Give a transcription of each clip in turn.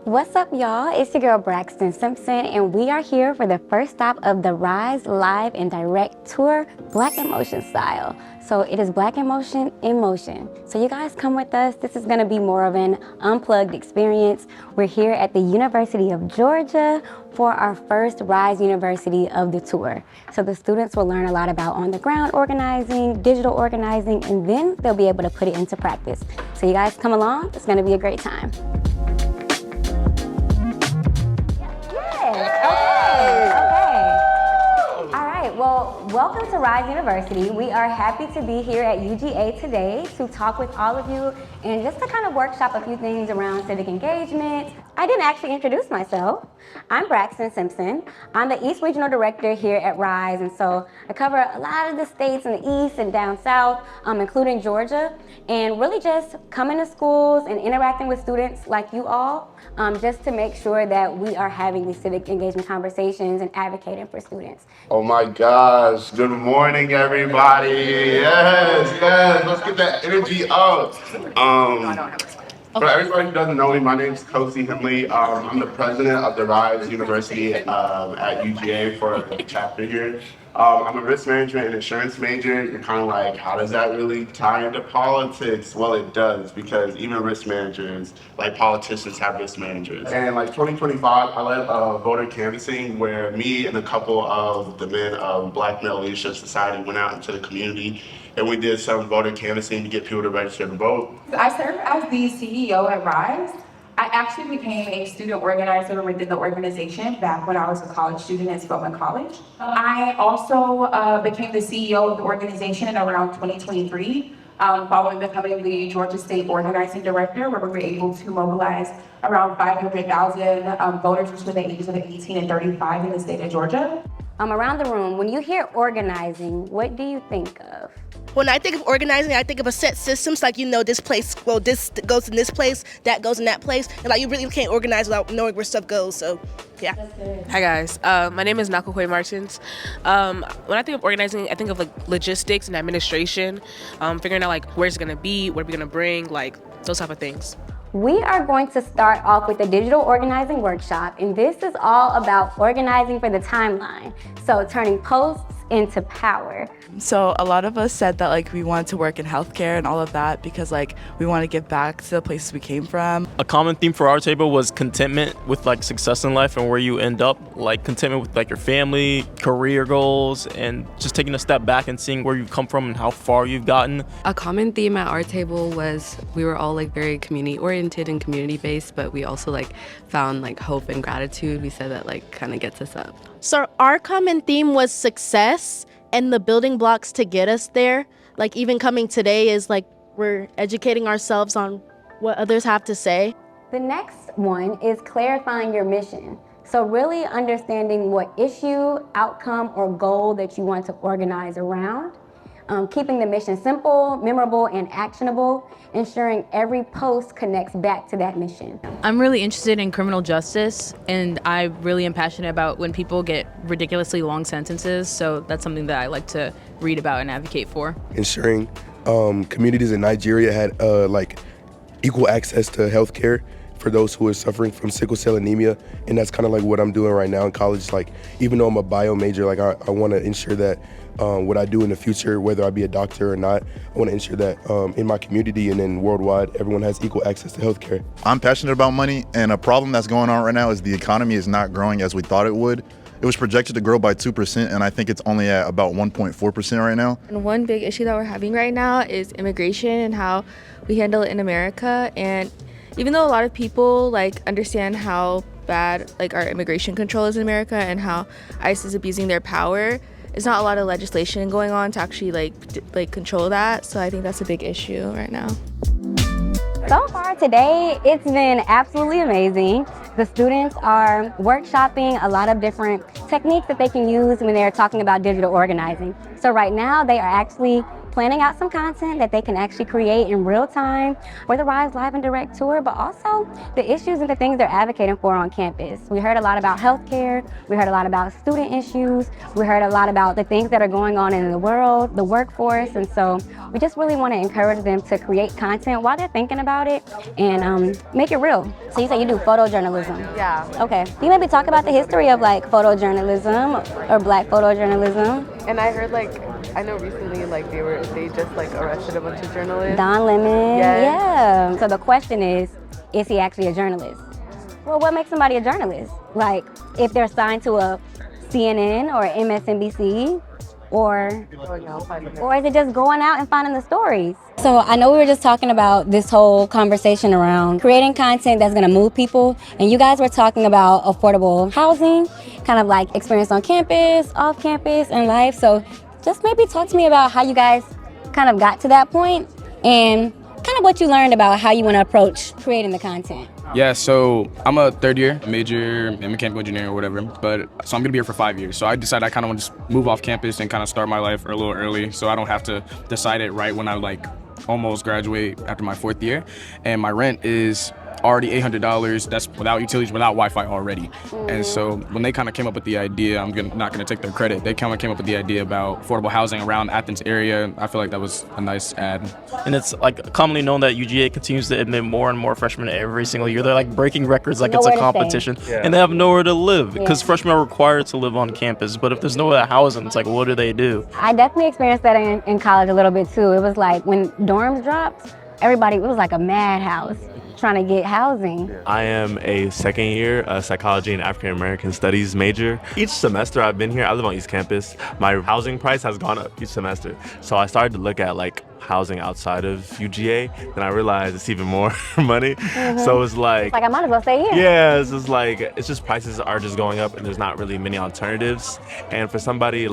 What's up, y'all? It's your girl Braxton Simpson, and we are here for the first stop of the Rise Live and Direct Tour, Black Emotion style. So it is Black Emotion in motion. So you guys come with us. This is gonna be more of an unplugged experience. We're here at the University of Georgia for our first Rise University of the tour. So the students will learn a lot about on-the-ground organizing, digital organizing, and then they'll be able to put it into practice. So you guys come along. It's gonna be a great time. Okay. All right, well, welcome to Rise University. We are happy to be here at UGA today to talk with all of you and just to kind of workshop a few things around civic engagement. I didn't actually introduce myself. I'm Braxton Simpson. I'm the East Regional Director here at Rise, and so I cover a lot of the states in the East and down South, including Georgia, and really just coming to schools and interacting with students like you all, just to make sure that we are having these civic engagement conversations and advocating for students. Oh my gosh, good morning everybody. Yes, let's get that energy up. For everybody who doesn't know me, my name is Kosi Henley. I'm the president of the Rise University at UGA for the chapter here. I'm a risk management and insurance major. You're kind of like, how does that really tie into politics? Well, it does, because even risk managers, like politicians, have risk managers. And like 2025, I led voter canvassing where me and a couple of the men of Black Male Leadership Society went out into the community and we did some voter canvassing to get people to register to vote. I serve as the CEO at Rise. I actually became a student organizer within the organization back when I was a college student at Spelman College. I also became the CEO of the organization around 2023, following becoming the Georgia State Organizing Director, where we were able to mobilize around 500,000 voters between the ages of 18 and 35 in the state of Georgia. Around the room, when you hear organizing, what do you think of? When I think of organizing, I think of a set systems, like, this place, well, this goes in this place, that goes in that place, and like you really can't organize without knowing where stuff goes, so yeah. Hi guys, my name is Nakokwe Martins. When I think of organizing, I think of like logistics and administration, figuring out like where's it gonna be, what are we gonna bring, like those type of things. We are going to start off with a digital organizing workshop, and this is all about organizing for the timeline. So turning posts into power. So a lot of us said that like we wanted to work in healthcare and all of that because like we want to give back to the places we came from. A common theme for our table was contentment with like success in life and where you end up, like contentment with like your family, career goals, and just taking a step back and seeing where you've come from and how far you've gotten. A common theme at our table was we were all like very community oriented and community based, but we also like found like hope and gratitude. We said that like kind of gets us up. So our common theme was success and the building blocks to get us there. Like even coming today is like we're educating ourselves on what others have to say. The next one is clarifying your mission. So really understanding what issue, outcome, or goal that you want to organize around. Keeping the mission simple, memorable, and actionable, ensuring every post connects back to that mission. I'm really interested in criminal justice, and I really am passionate about when people get ridiculously long sentences, so that's something that I like to read about and advocate for. Ensuring communities in Nigeria had equal access to health care for those who are suffering from sickle cell anemia, and that's kind of like what I'm doing right now in college. Like, even though I'm a bio major, like I want to ensure that what I do in the future, whether I be a doctor or not, I want to ensure that in my community and then worldwide, everyone has equal access to healthcare. I'm passionate about money, and a problem that's going on right now is the economy is not growing as we thought it would. It was projected to grow by 2%, and I think it's only at about 1.4% right now. And one big issue that we're having right now is immigration and how we handle it in America. And even though a lot of people like understand how bad like our immigration control is in America and how ICE is abusing their power, there's not a lot of legislation going on to actually like control that. So I think that's a big issue right now. So far today, it's been absolutely amazing. The students are workshopping a lot of different techniques that they can use when they're talking about digital organizing. So right now, they are actually planning out some content that they can actually create in real time for the Rise Live and Direct tour, but also the issues and the things they're advocating for on campus. We heard a lot about healthcare, we heard a lot about student issues, we heard a lot about the things that are going on in the world, the workforce, and so we just really want to encourage them to create content while they're thinking about it and make it real. So you say you do photojournalism? Yeah. Okay. Can you maybe talk about the history of like photojournalism or Black photojournalism? And I heard I know recently they just arrested a bunch of journalists. Don Lemon. Yes. Yeah. So the question is he actually a journalist? Well, what makes somebody a journalist? Like if they're signed to a CNN or MSNBC, or is it just going out and finding the stories? So I know we were just talking about this whole conversation around creating content that's gonna move people, and you guys were talking about affordable housing, kind of like experience on campus, off campus, and life. So just maybe talk to me about how you guys kind of got to that point and kind of what you learned about how you want to approach creating the content. Yeah, so I'm a third year major in mechanical engineering or whatever, so I'm gonna be here for 5 years. So I decided I kind of want to just move off campus and kind of start my life a little early, so I don't have to decide it right when I almost graduate after my 4th year. And my rent is already $800. That's without utilities, without Wi-Fi already. And so when they kind of came up with the idea, not gonna take their credit. They kind of came up with the idea about affordable housing around Athens area. I feel like that was a nice ad. And it's commonly known that UGA continues to admit more and more freshmen every single year. They're breaking records it's a competition. And they have nowhere to live because freshmen are required to live on campus. But if there's nowhere to house them, it's what do they do? I definitely experienced that in college a little bit too. It was when dorms dropped, it was like a madhouse trying to get housing. I am a second year psychology and African American studies major. Each semester I've been here, I live on East Campus. My housing price has gone up each semester. So I started to look at housing outside of UGA, then I realized it's even more money. So it's I might as well stay here. Yeah, it's just prices are just going up and there's not really many alternatives. And for somebody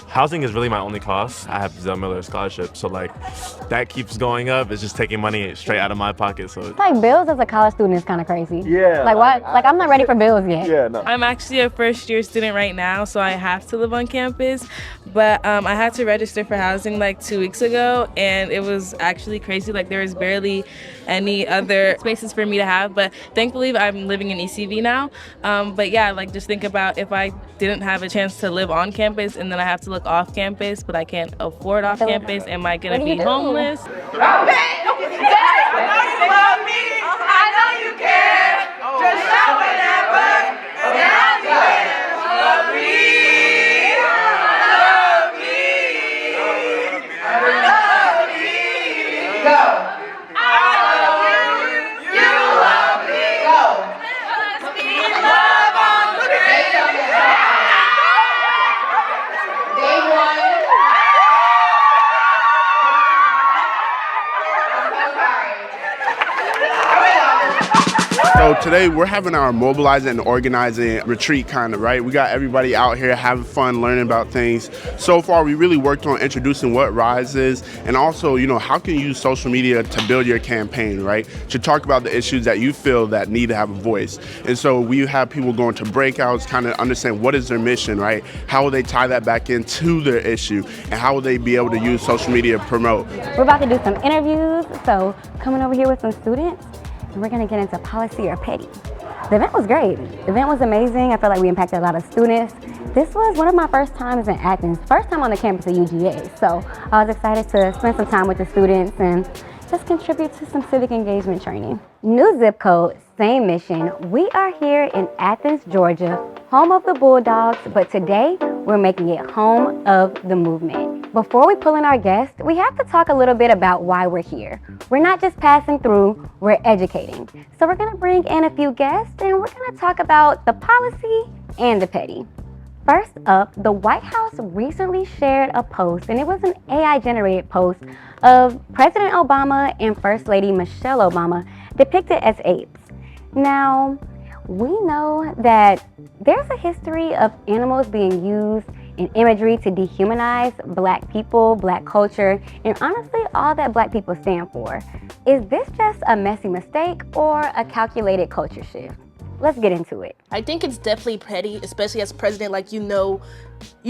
housing is really my only cost. I have the Zell Miller scholarship, so that keeps going up. It's just taking money straight out of my pocket. So bills as a college student is kind of crazy. Yeah. What? I'm not ready for bills yet. Yeah, no. I'm actually a first-year student right now, so I have to live on campus. But I had to register for housing 2 weeks ago, and it was actually crazy. There was barely any other spaces for me to have. But thankfully, I'm living in ECV now. But yeah, just think about if I didn't have a chance to live on campus, and then I have to look off campus, but I can't afford off campus. Am I gonna be homeless? So today we're having our mobilizing and organizing retreat right? We got everybody out here having fun, learning about things. So far, we really worked on introducing what Rise is and also, how can you use social media to build your campaign, right? To talk about the issues that you feel that need to have a voice. And so we have people going to breakouts, kind of understand what is their mission, right? How will they tie that back into their issue and how will they be able to use social media to promote? We're about to do some interviews, so coming over here with some students. And we're gonna get into policy or petty. The event was great. The event was amazing. I feel like we impacted a lot of students. This was one of my first times in Athens, first time on the campus of UGA. So I was excited to spend some time with the students and just contribute to some civic engagement training. New zip code, same mission. We are here in Athens, Georgia, home of the Bulldogs, but today we're making it home of the movement. Before we pull in our guest, we have to talk a little bit about why we're here. We're not just passing through, we're educating. So we're gonna bring in a few guests and we're gonna talk about the policy and the petty. First up, the White House recently shared a post, and it was an AI-generated post of President Obama and First Lady Michelle Obama depicted as apes. Now, we know that there's a history of animals being used in imagery to dehumanize Black people, Black culture, and honestly, all that Black people stand for. Is this just a messy mistake or a calculated culture shift? Let's get into it. I think it's definitely petty, especially as president. Like, you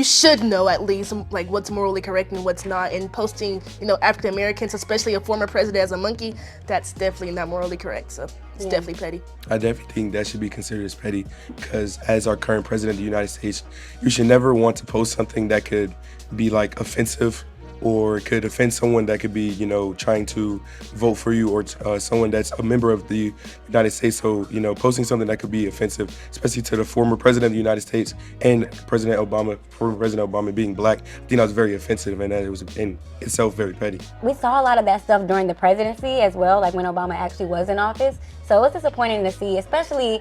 should know at least like what's morally correct and what's not. And posting, African Americans, especially a former president, as a monkey, that's definitely not morally correct. So it's definitely petty. I definitely think that should be considered as petty because as our current president of the United States, you should never want to post something that could be like offensive or could offend someone that could be, trying to vote for you or someone that's a member of the United States. So, posting something that could be offensive, especially to the former president of the United States and former President Obama being black, I think that was very offensive and that it was in itself very petty. We saw a lot of that stuff during the presidency as well, like when Obama actually was in office. So it's disappointing to see, especially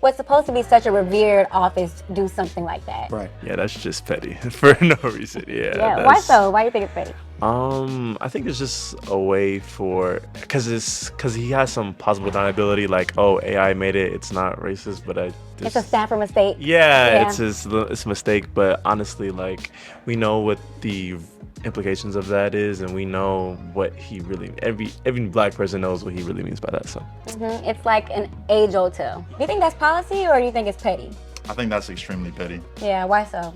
what's supposed to be such a revered office do something like that. Right. Yeah, that's just petty for no reason. Yeah. Why so? Why do you think it's petty? I think it's just a way because he has some possible deniability, like, oh, AI made it, it's not racist, but it's a Stanford mistake. Yeah, it's a mistake, but honestly, like, we know what the implications of that is, and we know what he really, every black person knows what he really means by that. So it's like an age-old tale. Do you think that's policy or do you think it's petty? I think that's extremely petty. Yeah, why so?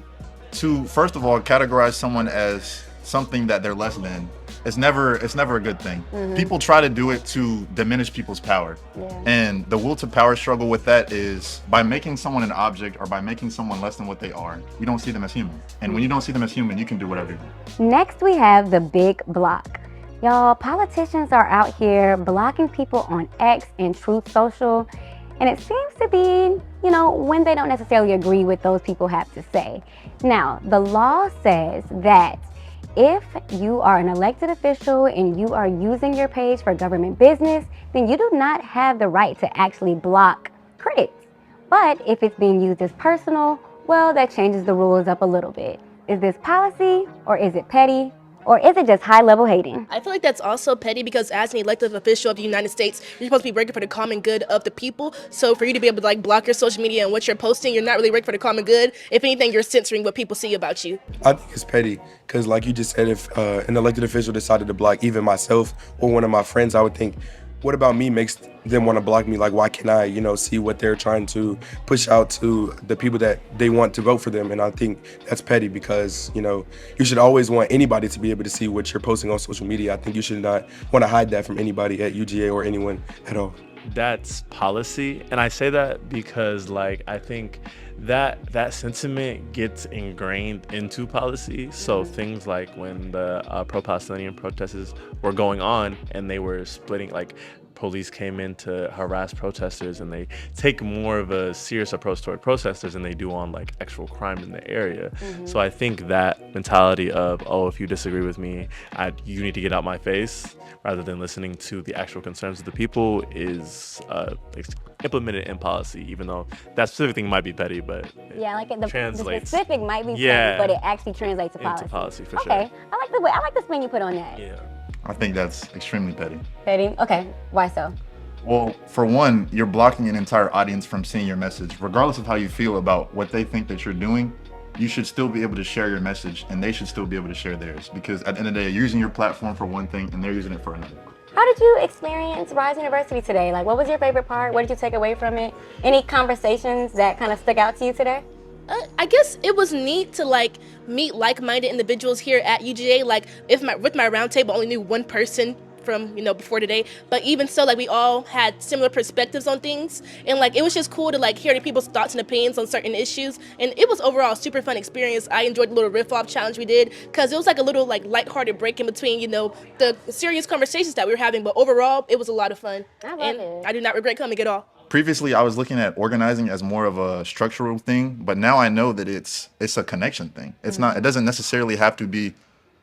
To first of all categorize someone as something that they're less than, it's never a good thing. People try to do it to diminish people's power. And the will to power struggle with that is by making someone an object or by making someone less than what they are, you don't see them as human. And when you don't see them as human, you can do whatever you want. Next, we have the big block. Y'all, politicians are out here blocking people on X and Truth Social. And it seems to be, when they don't necessarily agree with those people have to say. Now, the law says that if you are an elected official and you are using your page for government business, then you do not have the right to actually block critics. But if it's being used as personal, well, that changes the rules up a little bit. Is this policy or is it petty? Or is it just high-level hating? I feel like that's also petty because as an elected official of the United States, you're supposed to be working for the common good of the people. So for you to be able to block your social media and what you're posting, you're not really working for the common good. If anything, you're censoring what people see about you. I think it's petty because like you just said, if an elected official decided to block even myself or one of my friends, I would think, what about me makes them want to block me? Like, why can't I, see what they're trying to push out to the people that they want to vote for them? And I think that's petty because, you should always want anybody to be able to see what you're posting on social media. I think you should not want to hide that from anybody at UGA or anyone at all. That's policy. And I say that because, I think that sentiment gets ingrained into policy. So things like when the pro-Palestinian protests were going on and they were splitting, police came in to harass protesters and they take more of a serious approach toward protesters than they do on actual crime in the area. So I think that mentality of, oh, if you disagree with me, you need to get out my face, rather than listening to the actual concerns of the people is implemented in policy, even though that specific thing might be petty, but the translates. The specific might be petty, but it actually translates to policy. Into policy, for sure. I like the spin you put on that. Yeah. I think that's extremely petty. Petty? Okay, why so? Well, for one, you're blocking an entire audience from seeing your message. Regardless of how you feel about what they think that you're doing, you should still be able to share your message and they should still be able to share theirs. Because at the end of the day, you're using your platform for one thing and they're using it for another. How did you experience Rise University today? What was your favorite part? What did you take away from it? Any conversations that kind of stuck out to you today? I guess it was neat to meet like-minded individuals here at UGA. With my roundtable, I only knew one person from before today, but even so, we all had similar perspectives on things, and it was just cool to hear the people's thoughts and opinions on certain issues, and it was overall a super fun experience. I enjoyed the little riff-off challenge we did because it was a little lighthearted break in between the serious conversations that we were having, but overall it was a lot of fun. I love it. I do not regret coming at all. Previously, I was looking at organizing as more of a structural thing, but now I know that it's a connection thing. It's not. It doesn't necessarily have to be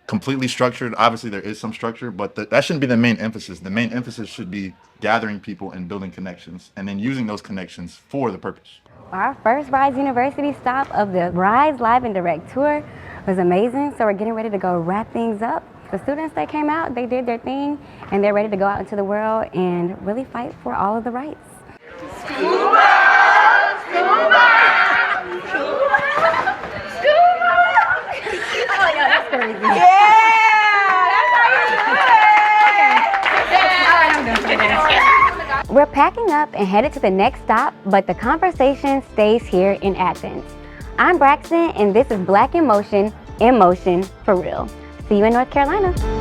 completely structured. Obviously, there is some structure, but that shouldn't be the main emphasis. The main emphasis should be gathering people and building connections, and then using those connections for the purpose. Our first Rise University stop of the Rise Live and Direct tour was amazing. So we're getting ready to go wrap things up. The students that came out, they did their thing, and they're ready to go out into the world and really fight for all of the rights. Scuba! Scuba! Scuba! Oh, yeah, that's crazy. Yeah! That's how you do it! Okay. All right, I'm done. We're packing up and headed to the next stop, but the conversation stays here in Athens. I'm Braxton, and this is Black in Motion for real. See you in North Carolina.